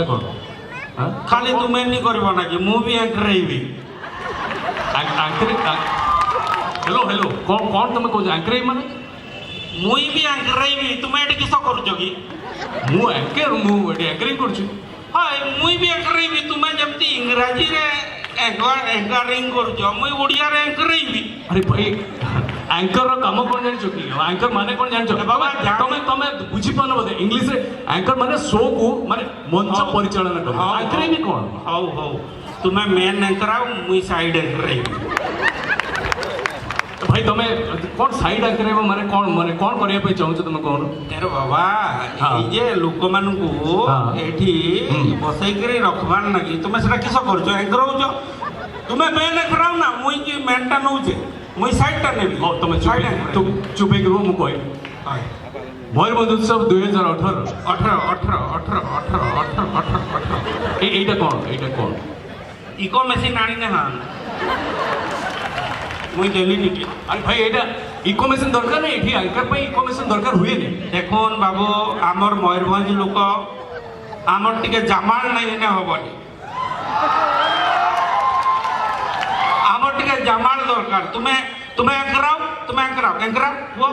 कौन खाली तुम्हें नहीं करबो ना कि मु भी एंकर रही हेलो हेलो कौन कौन तुम कौन एंकर माने मुई भी एंकर रही तुम्हें एटे किस करूछ कि मु एंकर मु एटे एंकरिंग करछु हाय मुई भी एंकर रही तुम्हें जमती इंग्रजी रे एंकरिंग करूछ मुई ओडिया रे एंकर रही अरे भाई एंकर रो काम कोन जान चुकी एंकर माने कोन जान चुकी बाबा तमे तमे बुझी पानो बोले इंग्लिश रे एंकर माने शो को माने मंच परिचालन कर एंकर भी कोन हाउ हाउ तुम्हें मेन एंकर आओ मुई साइड एंकर रही भाई तमे कोन साइड एंकर माने कोन करिया पे चाहू तुम कोन तेरे बाबा ए जे लोक मान को एठी बसई करे रखबार ना कि तुमे सेटा किस करछो एंकर होजो तुमे मेन एंकर आओ ना मुई की मेनटा नउजे मुई साइड टा नेबी ओ तुमे चुप एक रो मु कोइ मयूरभंज उत्सव 2018 एटा कोन इको मशीन आनी ना हां मुई देली निके अरे भाई एटा इको मशीन दरकार नहीं एठी एंकर पे इको मशीन दरकार हुए नहीं देखोन बाबू आमर मयूरभंज लोक आमर टिके जामाल नहीं ने होबनी आमर टिके जामाल दरकार तुम्हें एंकराओ वो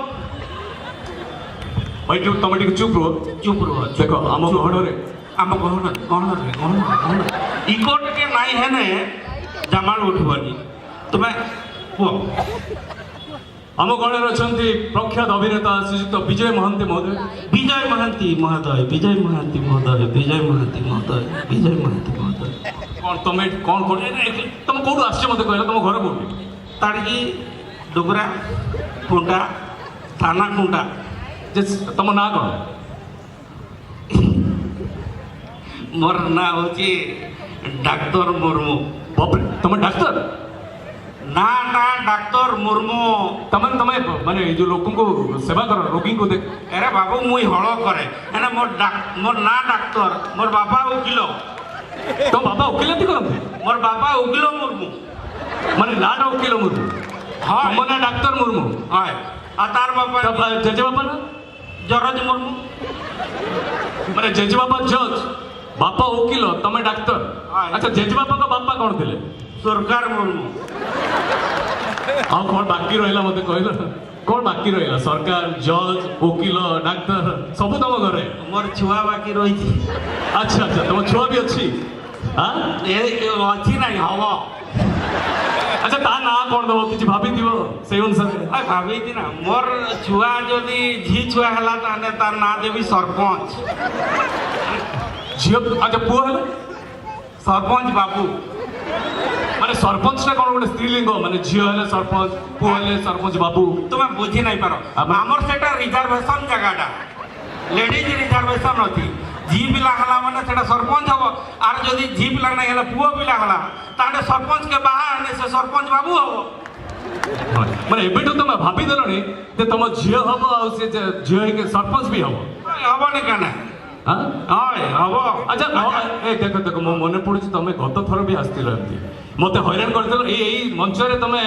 भाई जो तुम टिके चुप रहो देखो आम गहन इको टिके नाई है ने जामाल उठबनी तुम्हें वो आम गणर अच्छा प्रख्यात अभिनेता श्रीजुक्त विजय महांती महोदय कौन तुम तुम कौन आस मत कह तुम घर कौन ताड़की डुगरा खुंटा थाना खुंटा तुम ना कौन मोर ना हूँ डाक्तर मुर्मू तुम डाक्तर ना डाक्तर मुर्मू तमन तमे माने जो लोगों को सेवा कर रोगी को देख अरे बाबू मुई हलो करे एना मोर ना डाक्तर मोर बाबा उकिलो तो बाबा उकिल थी करते मोर बाबा उकिलो मुर्मू माने ना उकिल मुर्मू हां मने डाक्तर मुर्मू हाय आ तार बाबा तब जज बाबा ना जरज मुर्मू माने जज बाबा जज बापा उकिल तमे डाक्तर अच्छा जज बाबा का बापा कौन थिले सरकार मुर्मू हाँ कौन बाकी रहा मत कहल कौन बाकी रहा सरकार जज वकिल डाक्तर सब तुम घरे मोर छुआ बाकी रही अच्छा अच्छा तुम छुआ भी अच्छी हाँ अच्छी नहीं हम अच्छा ता ना कौन दब कि भाभी से अनुसार भाभी ना मोर छुआ जदि झी छुआ है ताने तार ना देवी सरपंच झील अच्छा पुआ है सरपंच बाबू माने सरपंच टा कौन गोटे स्त्रीलिंग माने झील है सरपंच पुआ है सरपंच बाबू तुम्हें बुझी नहीं पार आमर सेटा रिजर्वेशन जगहटा लेडीज रिजर्वेशन अच्छी झी पिला हला माने सेटा सरपंच हम आर जदि झी पिला नहीं हला पुआ पिला हला ताने सरपंच के बाहर से सरपंच बाबू हम माने एबेटो तुम भाभी देलनी जे तुम झील हम आ से झील के सरपंच भी हम हबनी कने हाँ हाय हबो अच्छा ए देखो देखो मो मने पड़ुछि तमे गत थर भी आस्तिल एमती मते हैरान करदेलो एई मंच रे तमे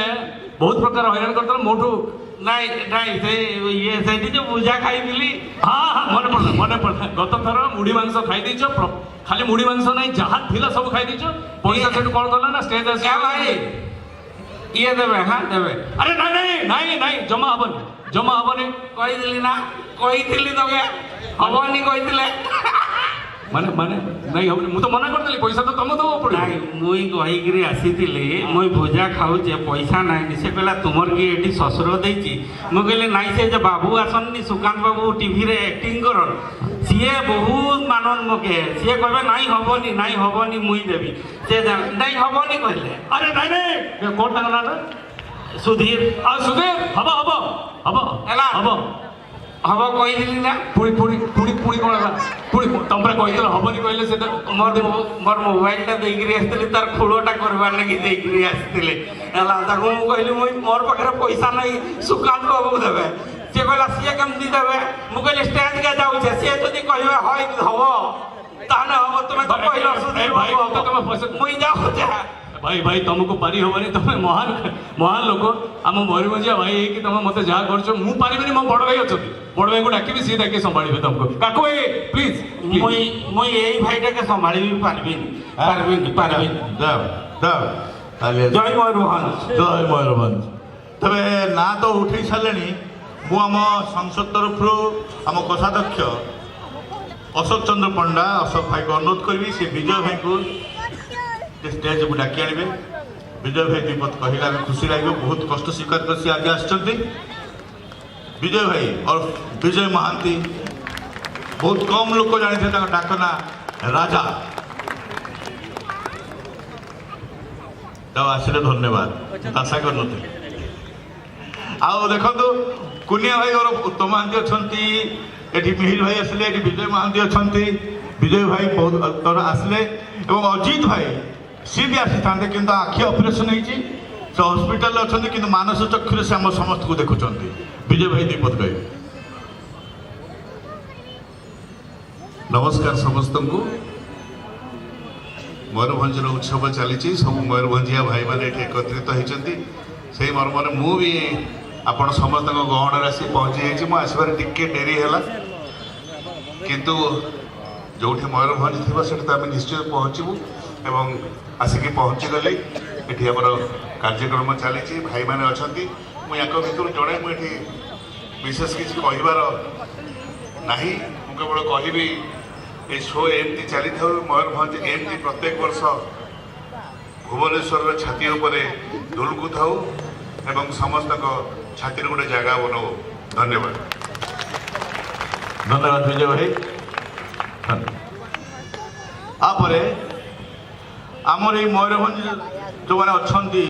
बहुत प्रकार हैरान करदेलो मोठू नहीं नहीं से ये सेठी जो पूजा खाई दिली हाँ हाँ मन पड़ता गत थर मुढ़ी मांस खाई दीचो खाली मुढ़ी मांस नहीं जहाँ थिला सब खाई दीचो पैसा सेठू कौन कला ना स्टेज क्या भाई ये देवे हाँ देवे अरे नहीं नहीं नहीं नहीं जमा हबनी कही दिली ना कही दिली तके हबनी कही दिले माने माने नहीं हम मु तो मना करदेली पैसा तो तुम दबो पड़े नहीं मुई कहिकरी आसीतिली मुई भोजा खाऊचे पैसा नहीं से कहला तुमर की एटी ससुर देची मु कहले नहीं से जे बाबू आसननी सुकांत बाबू टीवी रे एक्टिंग करन सीए बहुत मानन मके सीए कहबे नहीं हबनी मुई देबी से नहीं हबनी कहले अरे नहीं नहीं कोन टांगला ना सुधीर आ सुधीर हब एला हब कही दिली ना पुणी कौन है पुणी तुम कही हबनी कहले से मोर मोबाइल टा देकरी आसली तार खोलटा करवार लगी देकरी आसले ताको मु कहली मोर पाखे पैसा नहीं सुकांत बाबू देवे सी कहला सी केमती देवे मु कहली स्टेज के जाऊे सी जदि कहबे हय हब ताने हब तुम तो कहलो सुधीर भाई तुम पैसा मुई जाऊे भाई भाई तुमको पारी हबनी तुम महान महान लोक आम मयूरभंजिया भाई कि तुम मत जहाँ कर मु पारिबनी मो बड़ भाई अच्छा बड़ भाई को डाकिबी सी डाके संभाळिबे तुमको काकू भाई प्लीज मुई यही भाईटाके संभाली भी पारबिन जय मयूरभंज जय मयूरभंज तबे ना तो उठे सारे मु आम संसद तरफ आम कोषाध्यक्ष अशोक चंद्र पंडा अशोक भाई को अनुरोध करी से विजय भाई को स्टेज को डाकी आने विजय भाई दीपत कहला खुशी लगे बहुत कष्ट स्वीकार कर आज आसछंती विजय भाई और विजय महांती बहुत कम लोग जानी थे डाक ना राजा तब आसिले धन्यवाद आशा कर देखो कुनिया भाई और उत्तम महांती अच्छा एटी मिहिर भाई आसले विजय महांती अच्छा विजय भाई बहुत आसले और अजित भाई सी भी आसी था कि आखि ऑपरेशन होती से हॉस्पिटल अच्छा कि मानस चक्षु से आम समस्त को देखुं विजय भाई दीपत भाई नमस्कार समस्त को मयूरभंजर उत्सव चली सब मयूरभंजिया भाई मैंने एकत्रित होती से मर्म मु भी आपण समस्त गहन आसी पहुँची जाइए मो आसबार टिके डेरी है किंतु जो मयूरभंज थी से आम निश्चय पहुँचबू एवं आसिक पहुँचीगली ये आमर कार्यक्रम चली भाई मैंने अच्छा मुझे भितर जड़े मुझे विशेष किसी कहबार ना केवल कहबी ये शो एमती चली था मयूरभंज एमती प्रत्येक वर्ष भुवनेश्वर छाती उपरे दुलकु थाऊ एवं समस्त छाती गोटे जगह बनाओ धन्यवाद धन्यवाद विजय भाई आपर आमर ये मयूरभंज जो मैंने अच्छा